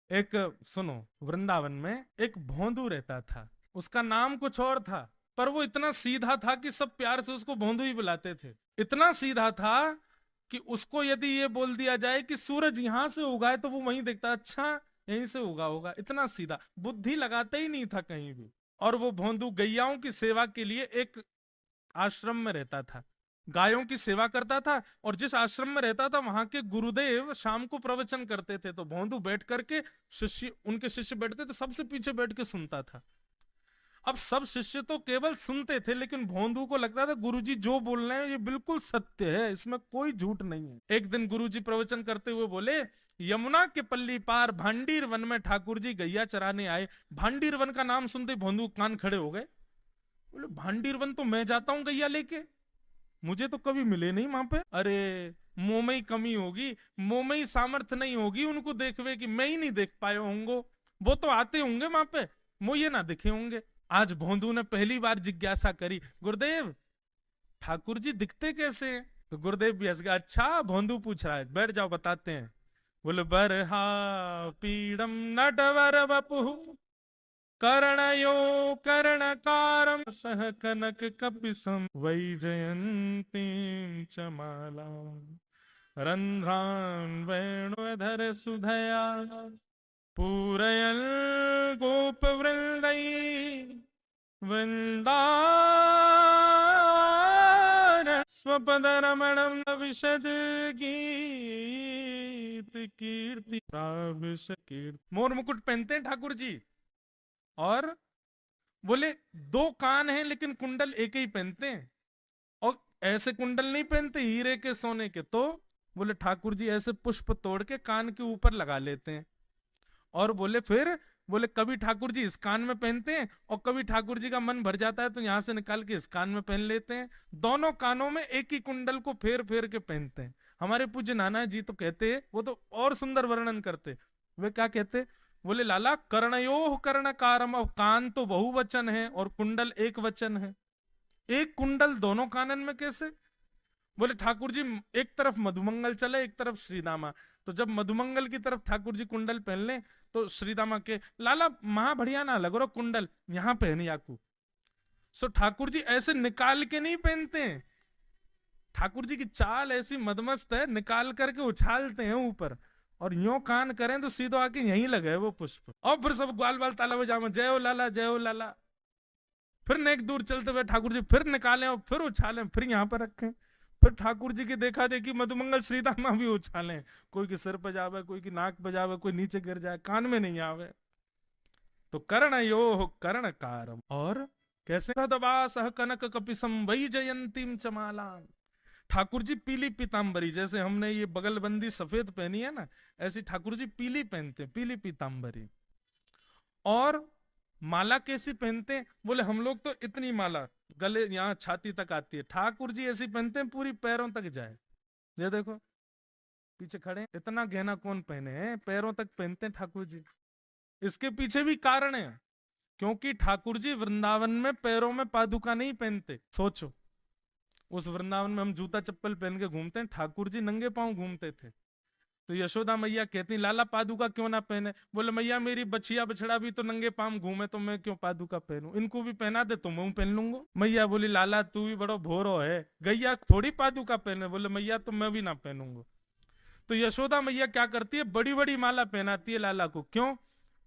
एक, सुनो, वृंदावन में एक भोंदू रहता था। उसका नाम कुछ और था, पर वो इतना सीधा था कि सब प्यार से उसको भोंदू ही बुलाते थे। इतना सीधा था कि उसको यदि ये बोल दिया जाए कि सूरज यहां से उगा है तो वो वहीं देखता, अच्छा यहीं से उगा होगा। इतना सीधा, बुद्धि लगाता ही नहीं था कहीं भी। और वो भोंदू गैयाओं की सेवा के लिए एक आश्रम में रहता था, गायों की सेवा करता था। और जिस आश्रम में रहता था वहां के गुरुदेव शाम को प्रवचन करते थे, तो भोंदू बैठ करके, शिष्य उनके शिष्य बैठते थे, सबसे पीछे बैठ के सुनता था। अब सब शिष्य तो केवल सुनते थे, लेकिन भोंदू को लगता था गुरुजी जो बोल रहे हैं ये बिल्कुल सत्य है, इसमें कोई झूठ नहीं है। एक दिन गुरुजी प्रवचन करते हुए बोले, यमुना के पल्ली पार भांडीर वन में ठाकुर जी गैया चराने आए। भांडीर वन का नाम सुनते भोंदू कान खड़े हो गए। बोले, भांडीर वन तो मैं जाता हूँ गैया लेके, मुझे तो कभी मिले नहीं वहां पे। अरे, मुंह में ही कमी होगी, मुंह में ही सामर्थ्य नहीं होगी उनको देखवे की, मैं ही नहीं देख पाए होंगे। वो तो आते होंगे वहां पे, मुझे ना दिखे होंगे। आज भोंदू ने पहली बार जिज्ञासा करी, गुरुदेव ठाकुर जी दिखते कैसे हैं? तो गुरुदेव भी हंस गया, अच्छा भोंदू पूछ रहा है, बैठ जाओ बताते हैं। बोले, बरहा पीड़म नटवर वपुः कर्णयो कर्णकारं सह कनक कपिसं वैजयन्तीं च मालां रन्ध्रान् वेणुधर सुधया पूरयन् गोपवृन्दै वृन्दारण्य स्वपदरमणं विशद गीत कीर्ति प्राविश कीर्ति। मोर मुकुट पहनते हैं ठाकुर जी। और बोले, दो कान हैं लेकिन कुंडल एक ही पहनते हैं। और ऐसे कुंडल नहीं पहनते हीरे के सोने के। तो बोले, ठाकुर जी ऐसे पुष्प तोड़ के कान के ऊपर लगा लेते हैं। और बोले फिर, बोले कभी ठाकुर जी इस कान में पहनते हैं, और कभी ठाकुर जी का मन भर जाता है तो यहां से निकाल के इस कान में पहन लेते हैं। दोनों कानों में एक ही कुंडल को फेर फेर के पहनते हैं। हमारे पूज्य नाना जी तो कहते हैं, वो तो और सुंदर वर्णन करते। वे क्या कहते, बोले, लाला कर्णयोः कर्णकारम, अब कान तो बहुवचन है और कुंडल एक वचन है, एक कुंडल दोनों कानन में कैसे? बोले, ठाकुर जी एक तरफ मधुमंगल चले एक तरफ श्रीदामा, तो जब मधुमंगल की तरफ ठाकुर जी कुंडल पहन ले तो श्रीदामा के, लाला महा बढ़िया ना लग रहा कुंडल, यहां पहन याकू। सो ठाकुर जी ऐसे निकाल के नहीं पहनते हैं। ठाकुर जी की चाल ऐसी मदमस्त है, निकाल करके उछालते हैं ऊपर, और यूं कान करें तो सीधो आके यहीं लगे वो पुष्प। और फिर सब ग्वाल बाल ताला बजामा, जय हो लाला जय हो लाला। फिर नेक दूर चलते हुए ठाकुर जी फिर निकालें और फिर उछालें, फिर यहां पर रखें। फिर ठाकुर जी की देखा देखी मधुमंगल श्रीदामा भी उछालें, कोई के सिर पे जावे, कोई की नाक पे जावे, कोई नीचे गिर जाए, कान में नहीं आवे। तो कर्ण यो कर्ण कारम। और कैसे दबा सह कनक कपिसम वही जयंतीम चमाला। ठाकुर जी पीली पीतांबरी, जैसे हमने ये बगलबंदी सफेद पहनी है ना, ऐसी ठाकुर जी पीली पहनते, पीली पीतांबरी। और माला कैसी पहनते हैं? बोले, हम लोग तो इतनी माला गले यहाँ छाती तक आती है, ठाकुर जी ऐसी पहनते हैं पूरी पैरों तक जाए। ये देखो पीछे खड़े हैं, इतना गहना कौन पहने हैं, पैरों तक पहनते हैं ठाकुर जी। इसके पीछे भी कारण है, क्योंकि ठाकुर जी वृंदावन में पैरों में पादुका नहीं पहनते। सोचो, उस वृंदावन में हम जूता चप्पल पहन के घूमते हैं, ठाकुर जी नंगे पांव घूमते थे। तो यशोदा मैया कहती, लाला पादुका क्यों ना पहने? बोले, मैया मेरी बछिया बछड़ा भी तो नंगे पाम घूमे, तो मैं क्यों पादुका पहनूं, इनको भी पहना दे तो मैं पहन लूंगा। मैया बोली, लाला तू भी बड़ो भोरो है, गैया थोड़ी पादुका पहने। बोले, मैया तो मैं भी ना पहनूंगा। तो यशोदा मैया क्या करती है, बड़ी बड़ी माला पहनाती है लाला को। क्यों?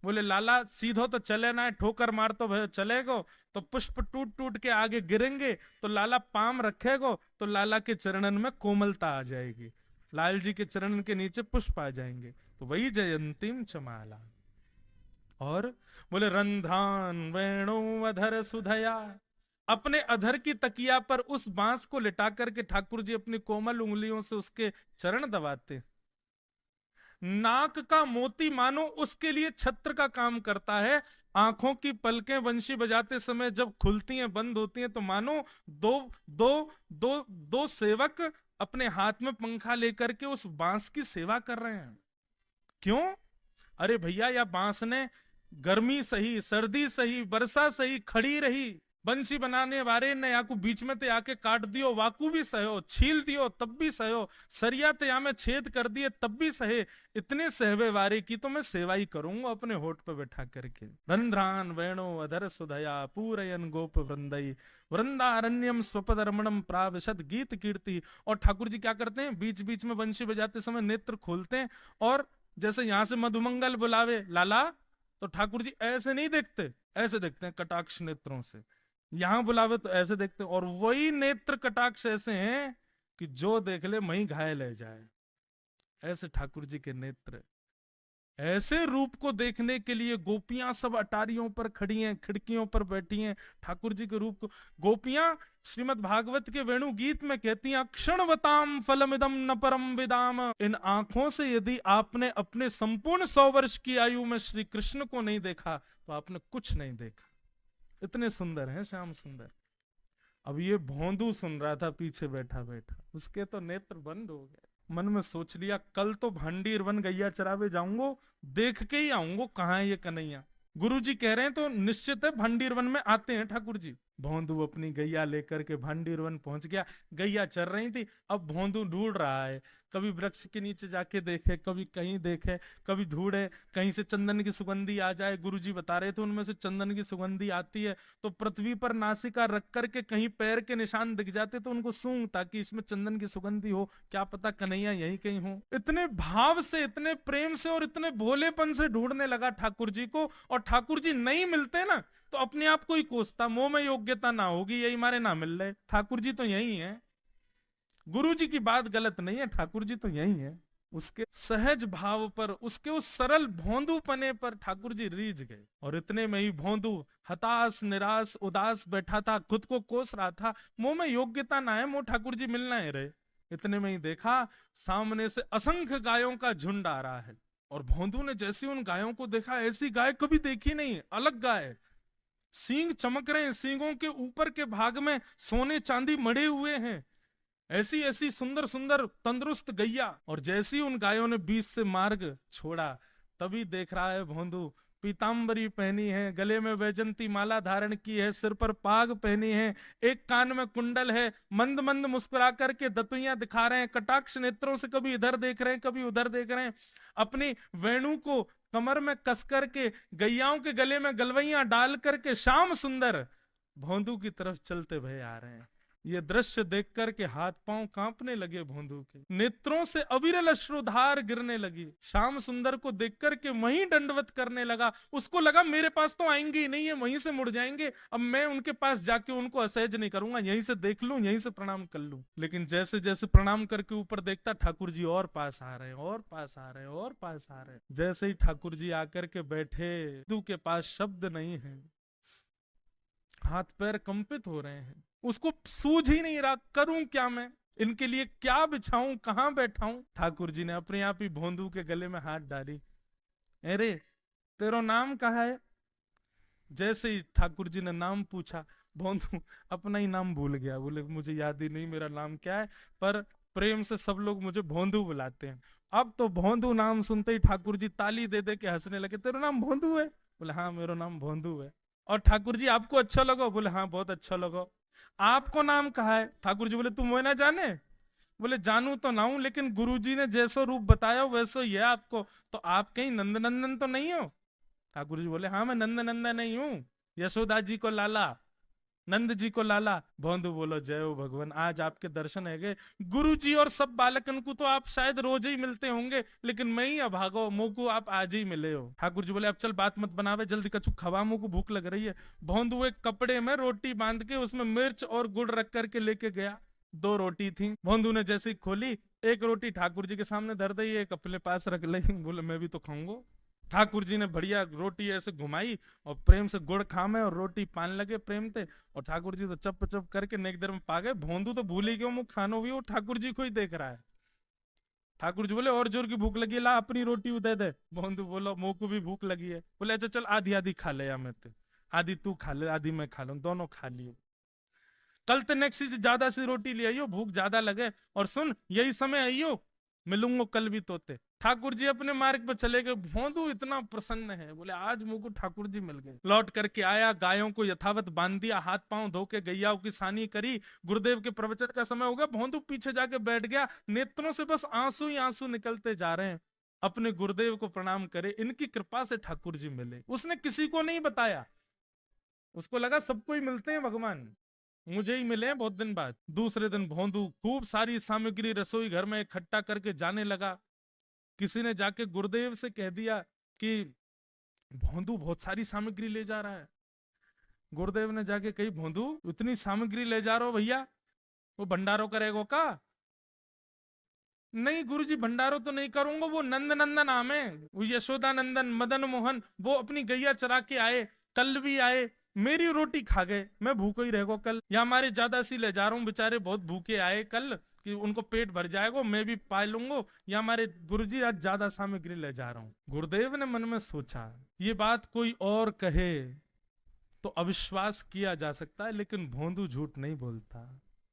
बोले, लाला सीधो तो चले ना है, ठोकर मार तो चलेगो, तो पुष्प टूट टूट के आगे गिरेंगे, तो लाला पाम रखेगो, तो लाला के चरणन में कोमलता आ जाएगी, लाल जी के चरण के नीचे पुष्प आ जाएंगे। तो वही जयंतीम चमाला। और बोले, रंध्रान वेणु अधर सुधया, अपने अधर की तकिया पर उस बांस को लिटा करके ठाकुर जी अपनी कोमल उंगलियों से उसके चरण दबाते। नाक का मोती मानो उसके लिए छत्र का काम करता है। आंखों की पलकें वंशी बजाते समय जब खुलती हैं बंद होती हैं, तो मानो दो दो दो दो सेवक अपने हाथ में पंखा लेकर के उस बांस की सेवा कर रहे हैं। क्यों? अरे भैया, या बांस ने गर्मी सही, सर्दी सही, वर्षा सही खड़ी रही, बंसी बनाने वाले ने याकू बीच में ते आके काट दियो, वाकू भी सहो, छील दियो तब भी सहो, सरिया ते या में छेद कर दिए तब भी सहे, इतने सहवे वारे की तो मैं सेवा ही करूंगा अपने होठ पे बैठा करके। रंध्रान वेणो अधर सुधया पूरयन गोप वृंदई वृंदारण्यम स्वपदरमणम प्राविशद गीत कीर्ति। और ठाकुर जी क्या करते हैं, बीच बीच में बंशी बजाते समय नेत्र खोलते हैं, और जैसे यहां से मधुमंगल बुलावे लाला, तो ठाकुर जी ऐसे नहीं देखते, ऐसे देखते हैं कटाक्ष नेत्रों से। यहां बुलावे तो ऐसे देखते हैं, और वही नेत्र कटाक्ष ऐसे हैं कि जो देख ले वहीं घायल है जाए, ऐसे ठाकुर जी के नेत्र। ऐसे रूप को देखने के लिए गोपियां सब अटारियों पर खड़ी हैं, खिड़कियों पर बैठी हैं, ठाकुर जी के रूप को। गोपियां श्रीमद् भागवत के वेणु गीत में कहती हैं, क्षणवताम फलमिदम न परम विदाम। इन आंखों से यदि आपने अपने संपूर्ण 100 वर्ष की आयु में श्री कृष्ण को नहीं देखा तो आपने कुछ नहीं देखा। इतने सुंदर हैं श्याम सुंदर। अब ये भोंदू सुन रहा था पीछे बैठा बैठा, उसके तो नेत्र बंद हो गए। मन में सोच लिया कल तो भंडीर वन गैया चरावे जाऊंगो, देख के ही आऊंगो कहाँ है ये कन्हैया। गुरुजी कह रहे हैं तो निश्चित है भंडीर वन में आते हैं ठाकुर जी। भोंदू अपनी गैया लेकर के भंडीर वन पहुंच गया। गैया चर रही थी, अब भोंदू ढूंढ रहा है, कभी वृक्ष के नीचे जाके देखे, कभी कहीं देखे, कभी ढूंढे कहीं से चंदन की सुगंधी आ जाए। गुरुजी बता रहे थे उनमें से चंदन की सुगंधी आती है तो पृथ्वी पर नासिका रख करके कहीं पैर के निशान दिख जाते तो उनको सूंघ, ताकि इसमें चंदन की सुगंधी हो, क्या पता कन्हैया यहीं कहीं हो। इतने भाव से, इतने प्रेम से और इतने भोलेपन से ढूंढने लगा ठाकुर जी को, और ठाकुर जी नहीं मिलते ना तो अपने आप को ही कोसता, मोह में योग्यता ना होगी यही मारे ना मिल रहे, ठाकुर जी तो यही है। गुरु जी की बात गलत नहीं है, ठाकुर जी तो यही है। उसके सहज भाव पर, उसके उस सरल भोंदू पने पर ठाकुर जी रीझ गए। और इतने में ही भोंदू हताश निराश उदास बैठा था, खुद को कोस रहा था, मुंह में योग्यता ना है, मुंह ठाकुर जी मिलना है रहे। इतने में ही देखा सामने से असंख्य गायों का झुंड आ रहा है, और भोंदू ने जैसे उन गायों को देखा, ऐसी गाय कभी देखी नहीं, अलग गाय, सींग चमक रहे हैं, सींगों के ऊपर के भाग में सोने चांदी मढ़े हुए हैं, ऐसी ऐसी सुंदर सुंदर तंदुरुस्त गैया। और जैसी उन गायों ने बीच से मार्ग छोड़ा, तभी देख रहा है भोंदू पीतांबरी पहनी है, गले में वैजंती माला धारण की है, सिर पर पाग पहनी है, एक कान में कुंडल है, मंद मंद मुस्कुरा करके दतुइयां दिखा रहे हैं, कटाक्ष नेत्रों से कभी इधर देख रहे हैं कभी उधर देख रहे हैं, अपनी वेणु को कमर में कस करके गैयाओं के गले में गलवैया डाल करके श्याम सुंदर भोंदू की तरफ चलते भय आ रहे हैं। ये दृश्य देख करके हाथ पांव कांपने लगे भोंदू के, नेत्रों से अविरल अश्रुधार गिरने लगी। श्याम सुंदर को देख करके वहीं दंडवत करने लगा, उसको लगा मेरे पास तो आएंगे ही नहीं, है वहीं से मुड़ जाएंगे, अब मैं उनके पास जाके उनको असहज नहीं करूंगा, यहीं से देख लूं, यहीं से प्रणाम कर लूं। लेकिन जैसे जैसे प्रणाम करके ऊपर देखता, ठाकुर जी और पास आ रहे हैं, और पास आ रहे हैं, और पास आ रहे हैं। जैसे ही ठाकुर जी आकर के बैठे, भोंदू के पास शब्द नहीं है, हाथ पैर कंपित हो रहे हैं, उसको सूझ ही नहीं रहा करूं क्या मैं, इनके लिए क्या बिछाऊं, कहां बैठाऊं। ठाकुर जी ने अपने आप ही भोंदू के गले में हाथ डाली, अरे तेरा नाम कहा है। जैसे ही ठाकुर जी ने नाम पूछा, भोंदू अपना ही नाम भूल गया, बोले मुझे याद ही नहीं मेरा नाम क्या है, पर प्रेम से सब लोग मुझे भोंदू बुलाते हैं। अब तो भोंदू नाम सुनते ही ठाकुर जी ताली दे दे के हंसने लगे, तेरा नाम भोंदू है? बोले हाँ मेरा नाम भोंदू है। और ठाकुर जी आपको अच्छा लगा? बोले हाँ बहुत अच्छा लगा। आपको नाम कहा है? ठाकुर जी बोले तुम वो ना जाने? बोले जानू तो ना हूं, लेकिन गुरु जी ने जैसा रूप बताया वैसा ही है आपको, तो आप कहीं नंदनंदन तो नहीं हो? ठाकुर जी बोले हाँ मैं नंदनंदन नहीं हूँ, यशोदा जी को लाला, नंद जी को लाला। भोंदू बोलो जय हो भगवान, आज आपके दर्शन है गए। गुरु जी और सब बालकन को तो आप शायद रोज ही मिलते होंगे, लेकिन मैं ही अभागो, मुंह को आप आज ही मिले हो। ठाकुर जी बोले अब चल बात मत बनावे, जल्दी कछु खवा, मुंह को भूख लग रही है। भोंदू एक कपड़े में रोटी बांध के उसमें मिर्च और गुड़ रख करके लेके गया। 2 रोटी थी, भोंदू ने जैसे ही खोली, एक रोटी ठाकुर जी के सामने धर दी, एक अपने पास रख ली, बोले मैं भी तो खाऊंगा। ठाकुर जी ने बढ़िया रोटी ऐसे घुमाई और प्रेम से गुड़ खामे और रोटी पान लगे प्रेम से, और ठाकुर जी तो चप चप करके नेक देर में पा गए। भोंदू तो भूल ही गए मुंह खानो भी, वो ठाकुर जी को ही देख रहा है। ठाकुर जी बोले और जोर की भूख लगी है, ला अपनी रोटी दे दे। भोंदू बोलो मुंह को भी भूख लगी है। बोले अच्छा चल आधी आधी खा ले, या मैं ते आधी तू खा ले आधी मैं खा लूं, दोनों खा लिए। कल ते नेक्स्ट से ज्यादा सी रोटी ले आइयो, भूख ज्यादा लगे, और सुन यही समय आइयो, मिलूंगा कल भी तोते। ठाकुर जी अपने मार्ग पर चले गए। भोंदू इतना प्रसन्न है, बोले आज मुझको ठाकुर जी मिल गए। लौट करके आया, गायों को यथावत बांध दिया, हाथ पांव धो के गैयाओं की सानी करी। गुरुदेव के प्रवचन का समय हो गया, भोंदू पीछे जाके बैठ गया। नेत्रों से बस आंसू ही आंसू निकलते जा रहे हैं। अपने गुरुदेव को प्रणाम करे, इनकी कृपा से ठाकुर जी मिले। उसने किसी को नहीं बताया, उसको लगा सबको ही मिलते हैं भगवान, मुझे ही मिले हैं बहुत दिन बाद। दूसरे दिन भोंदू खूब सारी सामग्री रसोई घर में इकट्ठा करके जाने लगा। किसी ने जाके गुरुदेव से कह दिया कि भोंदू बहुत सारी सामग्री ले जा रहा है। गुरुदेव ने जाके कही, भोंदू इतनी सामग्री ले जा रहा हो भैया, वो भंडारो करेगो का? नहीं गुरुजी, भंडारो तो नहीं करूंगा, वो नंद नंदन नाम है, वो यशोदा नंदन मदन मोहन, वो अपनी गैया चरा के आए, कल भी आए, मेरी रोटी खा गए, मैं भूखो ही रहेगा कल। या हमारे ज्यादा सी ले जा रहा हूँ, बेचारे बहुत भूखे आए कल, कि उनको पेट भर जाएगा, मैं भी पा लूंगा। या हमारे गुरुजी आज ज्यादा सामग्री ले जा रहा हूँ। गुरुदेव ने मन में सोचा, ये बात कोई और कहे तो अविश्वास किया जा सकता है, लेकिन भोंदू झूठ नहीं बोलता।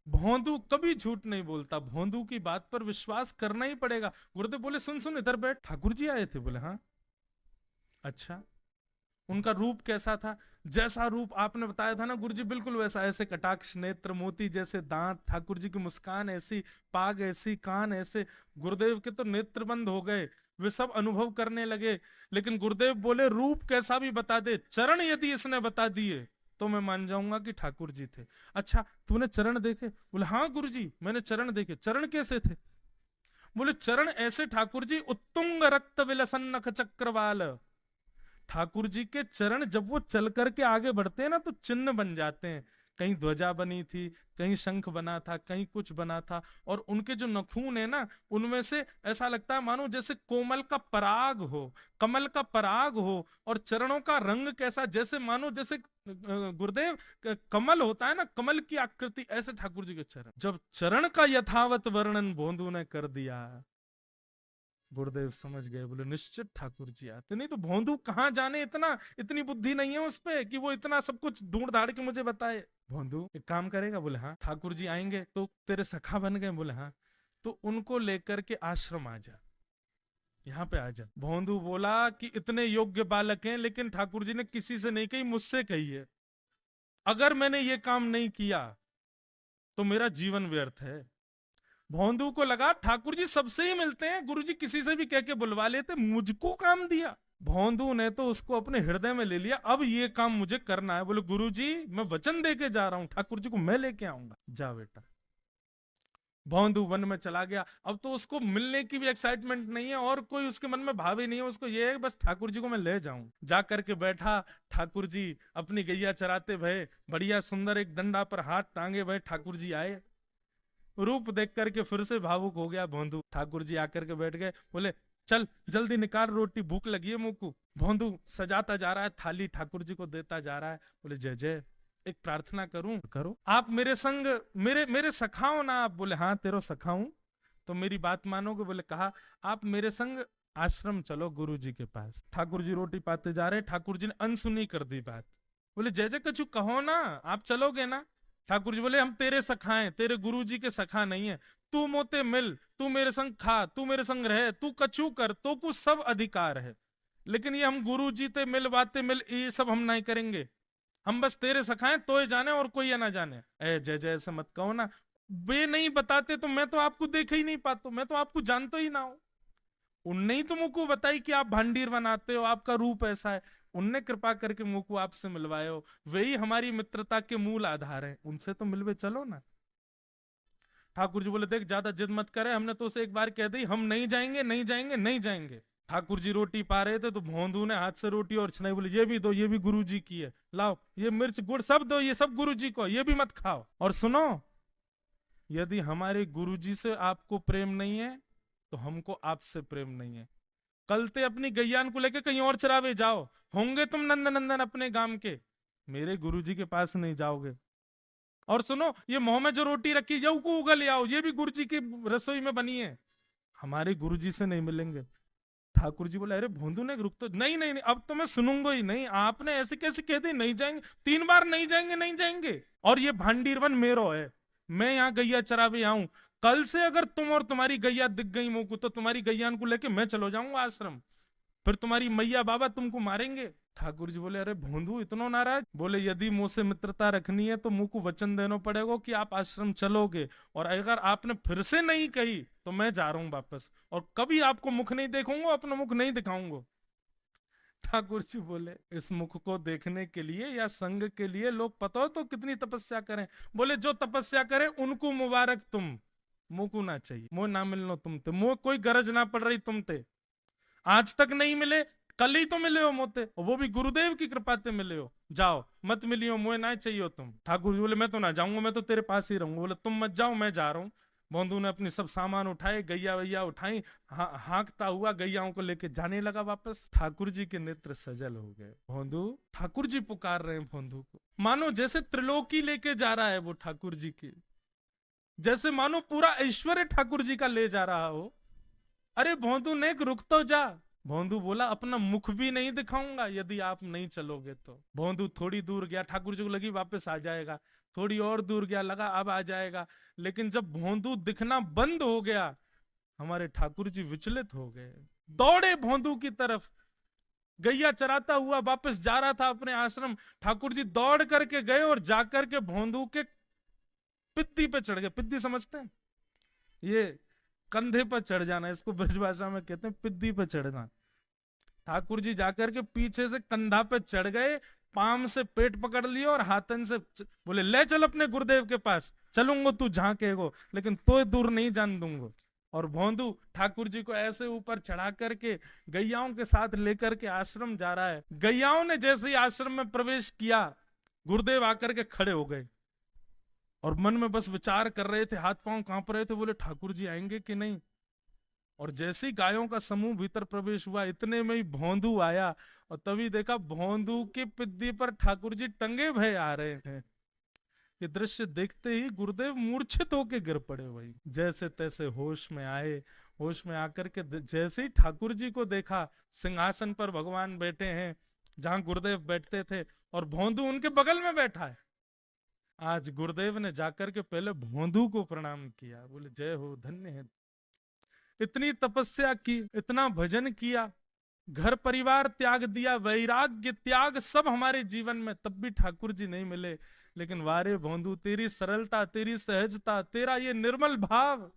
भोंदू कभी झूठ नहीं बोलता, भोंदू की बात पर विश्वास करना ही पड़ेगा। गुरुदेव बोले, सुन सुन इधर बैठ, ठाकुर जी आए थे। बोले हाँ। अच्छा, उनका रूप कैसा था? जैसा रूप आपने बताया था ना गुरुजी, बिल्कुल वैसा। ऐसे कटाक्ष नेत्र, मोती जैसे दांत, ठाकुर जी की मुस्कान ऐसी, पाग ऐसी, कान ऐसे। गुरुदेव के तो नेत्र बंद हो गए, वे सब अनुभव करने लगे। लेकिन गुरुदेव बोले, रूप कैसा भी बता दे, चरण यदि इसने बता दिए तो मैं मान जाऊंगा कि ठाकुर जी थे। अच्छा, तूने चरण देखे? बोले हाँ गुरुजी, मैंने चरण देखे। चरण कैसे थे? बोले चरण ऐसे ठाकुर जी, उत्तुंग रक्त विलसन नख चक्रवाल। ठाकुर जी के चरण जब वो चल करके आगे बढ़ते हैं ना, तो चिन्ह बन जाते हैं। कहीं ध्वजा बनी थी, कहीं शंख बना था, कहीं कुछ बना था। और उनके जो नखून है ना, उनमें से ऐसा लगता है मानो जैसे कोमल का पराग हो, कमल का पराग हो। और चरणों का रंग कैसा, जैसे मानो जैसे गुरुदेव कमल होता है ना, कमल की आकृति, ऐसे ठाकुर जी के चरण। जब चरण का यथावत वर्णन भोंदू ने कर दिया, गुरुदेव समझ गए। बोले निश्चित ठाकुर जी आते। नहीं तो भोंदू कहाँ जाने, इतना इतनी बुद्धि नहीं है उस पे कि वो इतना सब कुछ ढूंढ धाड़ के मुझे बताए। भोंदू एक काम करेगा? बोले हाँ। ठाकुर जी आएंगे तो तेरे सखा बन गए? बोले हाँ। तो उनको लेकर के आश्रम आ जा, यहाँ पे आ जा। भोंदू बोला कि इतने योग्य बालक हैं, लेकिन ठाकुर जी ने किसी से नहीं कही, मुझसे कही है। अगर मैंने ये काम नहीं किया तो मेरा जीवन व्यर्थ है। भोंदू को लगा ठाकुर जी सबसे ही मिलते हैं, गुरुजी किसी से भी कह के बुलवा लेते, मुझको काम दिया। भोंदू ने तो उसको अपने हृदय में ले लिया, अब ये काम मुझे करना है। बोले गुरुजी मैं वचन दे के जा रहा हूं, ठाकुर जी को मैं लेके आऊंगा। जा बेटा। भोंदू वन में चला गया। अब तो उसको मिलने की भी एक्साइटमेंट नहीं है, और कोई उसके मन में भाव ही नहीं है। उसको ये है बस ठाकुर जी को मैं ले जाऊं। जा करके बैठा। ठाकुर जी अपनी गैया चराते भये, बढ़िया सुंदर एक डंडा पर हाथ टांगे भये ठाकुर जी आए। रूप देख करके फिर से भावुक हो गया भोंदू। ठाकुर जी आकर के बैठ गए। बोले चल जल्दी निकाल रोटी, भूख लगी है मुंह को। भोंदू सजाता जा रहा है थाली, ठाकुर जी को देता जा रहा है। बोले जय जय, एक प्रार्थना करूं? करो। आप मेरे संग, मेरे मेरे सखाओ ना आप? बोले हाँ तेरो सखाऊं, तो मेरी बात मानोगे? बोले कहा, आप मेरे संग आश्रम चलो गुरु जी के पास। ठाकुर जी रोटी पाते जा रहे, ठाकुर जी ने अनसुनी कर दी बात। बोले जय जय कछु कहो ना, आप चलोगे ना? ठाकुर जी बोले हम तेरे सखा हैं, तेरे गुरु जी के सखा नहीं है। तू मोते मिल, तू मेरे संग खा, तू मेरे संग रहे, तू कछु कर, तो कुछ सब अधिकार है। लेकिन ये हम गुरु जी ते मिल बातें मिल, ये सब हम नहीं करेंगे। हम बस तेरे सखा हैं, तो ये जाने और कोई ये ना जाने। ए जय जय ऐसे मत कहो ना, वे नहीं बताते तो मैं तो आपको देख ही नहीं पाता, मैं तो आपको जानता ही ना हूं। उनने ही तो मुझको बताई कि आप भांडीर बनाते हो, आपका रूप ऐसा है। उनने कृपा करके मुझको आपसे मिलवाए हो, वही हमारी मित्रता के मूल आधार है, उनसे तो मिलवे चलो ना। ठाकुर जी बोले देख ज्यादा जिद मत करे, हमने तो उसे एक बार कह दी हम नहीं जाएंगे नहीं जाएंगे नहीं जाएंगे। ठाकुर जी रोटी पा रहे थे तो भोंदू ने हाथ से रोटी और छनाई, बोले ये भी दो, ये भी गुरु जी की है, लाओ ये मिर्च गुड़ सब दो, ये सब गुरु जी को, ये भी मत खाओ। और सुनो, यदि हमारे गुरु जी से आपको प्रेम नहीं है तो हमको आपसे प्रेम नहीं है। कलते अपनी गैयान को लेके कहीं और चरावे जाओ, होंगे तुम नंदन नंदन अपने गांव के, मेरे गुरुजी के पास नहीं जाओगे। और सुनो, ये मुंह में जो रोटी रखी जाओ को उगल ले आओ, ये भी गुरुजी की रसोई में बनी है, हमारे गुरुजी से नहीं मिलेंगे। ठाकुर जी बोले अरे भोंदू ने रुक तो, नहीं नहीं नहीं अब तो मैं सुनूंगा ही नहीं, आपने ऐसे कैसे कह दी नहीं जाएंगे, 3 बार नहीं जाएंगे नहीं जाएंगे। और ये भांडीरवन मेरो है, मैं यहाँ गैया चरावे आऊं, कल से अगर तुम और तुम्हारी गैया दिख गई मुंह को, तो तुम्हारी गैया को लेके मैं चलो जाऊंगा आश्रम, फिर तुम्हारी मैया बाबा तुमको मारेंगे। ठाकुर जी बोले, अरे भोंदू इतना नाराज? बोले, यदि मुंह से मित्रता रखनी है तो मुंह को वचन देना पड़ेगा कि आप आश्रम चलोगे, और अगर आपने फिर से नहीं कही तो मैं जा रहा हूं वापस, और कभी आपको मुख नहीं देखूंगा, अपना मुख नहीं दिखाऊंगा। ठाकुर जी बोले, इस मुख को देखने के लिए या संग के लिए लोग पता हो तो कितनी तपस्या करें। बोले, जो तपस्या करें उनको मुबारक, तुम मुंह को ना चाहिए, मुंह ना मिलनो तुम ते, मुंह कोई गरज ना पड़ रही तुम ते, आज तक नहीं मिले, कल ही तो मिले हो मोते, वो भी गुरुदेव की कृपा से मिले हो, जाओ मत मिलियो, मुझे ना चाहिए तुम। ठाकुर जी बोले, मैं तो ना जाऊंगा, मैं तो तेरे पास ही रहूंगा। बोले, तुम मत जाओ, मैं जा रहा हूँ। भोंदू ने अपनी सब सामान उठाए, गैया वैया उठाई, हाँकता हुआ गैयाओं को लेके जाने लगा वापस। ठाकुर जी के नेत्र सजल हो गए। भोंदू, ठाकुर जी पुकार रहे हैं भोंदू को, मानो जैसे त्रिलोकी लेके जा रहा है वो ठाकुर जी की, जैसे मानो पूरा ऐश्वर्य ठाकुर जी का ले जा रहा हो। अरे भोंदू ने रुक तो जा। भोंदू बोला, अपना मुख भी नहीं दिखाऊंगा यदि आप नहीं चलोगे तो। भोंदू थोड़ी दूर गया, ठाकुर जी को लगी वापस आ जाएगा, थोड़ी और दूर गया, लगा अब आ जाएगा, लेकिन जब भोंदू दिखना बंद हो गया, हमारे ठाकुर जी विचलित हो गए, दौड़े भोंदू की तरफ। गैया चराता हुआ वापस जा रहा था अपने आश्रम, ठाकुर जी दौड़ करके गए और जाकर के भोंदू के पिद्दी पे चढ़ गए। पिद्दी समझते हैं? ये कंधे पर चढ़ जाना, इसको ब्रजभाषा में कहते हैं पिद्दी पे चढ़ना। ठाकुर जी जाकर के पीछे से कंधा पे चढ़ गए, पाम से पेट पकड़ लिया और हाथन से बोले, ले चल अपने गुरुदेव के पास, चलूंगा तू जहां कहेगो, लेकिन तो दूर नहीं जान दूंगा। और भोंदू ठाकुर जी को ऐसे ऊपर चढ़ा करके गैयाओं के साथ लेकर के आश्रम जा रहा है। गैयाओं ने जैसे ही आश्रम में प्रवेश किया, गुरुदेव आकर के खड़े हो गए और मन में बस विचार कर रहे थे, हाथ पांव कांप रहे थे, बोले ठाकुर जी आएंगे कि नहीं। और जैसी गायों का समूह भीतर प्रवेश हुआ, इतने में ही भोंदू आया, और तभी देखा भोंदू की पिद्दी पर ठाकुर जी टंगे भय आ रहे थे। ये दृश्य देखते ही गुरुदेव मूर्छित होके गिर पड़े। वही जैसे तैसे होश में आए, होश में आकर के जैसे ही ठाकुर जी को देखा, सिंहासन पर भगवान बैठे हैं जहां गुरुदेव बैठते थे, और भोंदू उनके बगल में बैठा है। आज गुरुदेव ने जाकर के पहले भोंदू को प्रणाम किया, बोले, जय हो, धन्य है, इतनी तपस्या की, इतना भजन किया, घर परिवार त्याग दिया, वैराग्य त्याग सब हमारे जीवन में, तब भी ठाकुर जी नहीं मिले। लेकिन वारे भोंदू, तेरी सरलता, तेरी सहजता, तेरा ये निर्मल भाव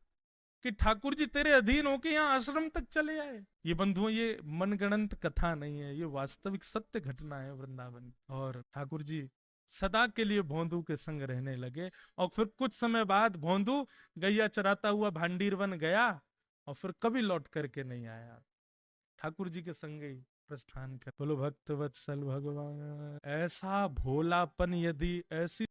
कि ठाकुर जी तेरे अधीन होके यहाँ आश्रम तक चले आए। ये बंधुओं, ये मनगणंत कथा नहीं है, ये वास्तविक सत्य घटना है वृंदावन। और ठाकुर जी सदा के लिए भोंदू के संग रहने लगे। और फिर कुछ समय बाद भोंदू गैया चराता हुआ भांडीर बन गया, और फिर कभी लौट करके नहीं आया, ठाकुर जी के संग ही प्रस्थान कर। बोलो भक्त वत्सल भगवान। ऐसा भोलापन, यदि ऐसी